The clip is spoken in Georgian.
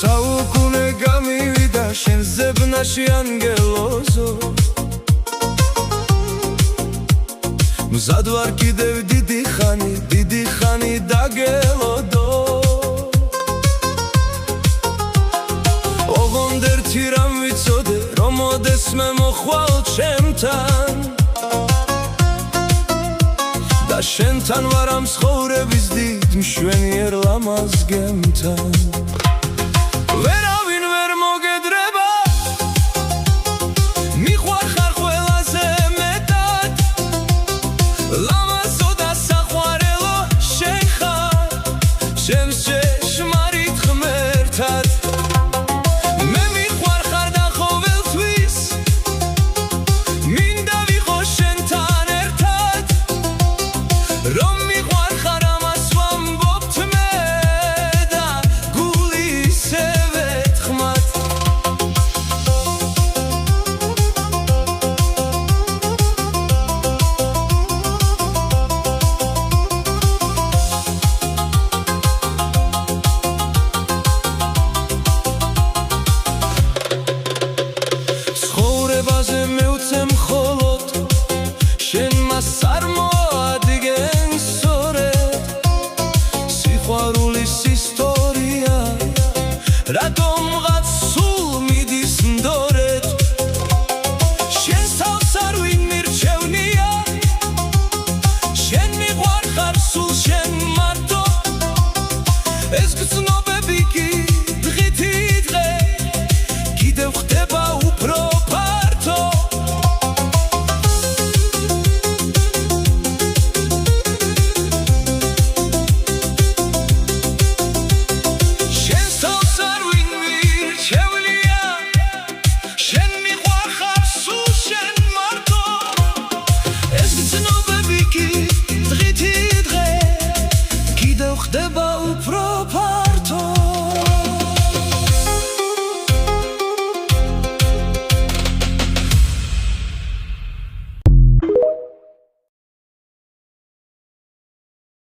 საუკუნე გამივიდა შენ ზებნაში ანგელოზო მზად ვარ კიდევ დიდი ხანი დაგელოდო ოღონდ ერთი რამ ვიცოდე რომ მოდესმე მოხვალ ჩემთან და შენთან ვარ ამ ცხოვრების დიდ მშვენიერ ლამაზ გემთან ვერავინ ვერ მოგედრება მიყვარ ხარ ყველაზე მეტად ლამაზო და საყვარელო შენ ხარ ჩემს ჭეშმარიტ ღმერთად მე მიყვარ ხარ და ყოველთვის მინდა ვიყო შენთან ერთად რომ მიყვარ ხარ ამას ვამბობთ მე და გული ისევე თხმად ცხოვრებაზე მევცე მხოლოდ შენ მას არ მოადგენ სწორედ სიყვარულის ისტორია რატომღაც სულ მიდის მდორედ შენს თავს არ ვინ მირჩევნია შენ მიყვარ ხარ სულ შენ მარტო ეს გრძნობები კი დღითი დღე კიდევ ხდება უფრო ფართო შენს თავს არ ვინ მირჩევნია შენ მიყვარ ხარ სულ შენ მარტო ეს გრძნობები კი დღითი დღე კიდევ ხდება უფრო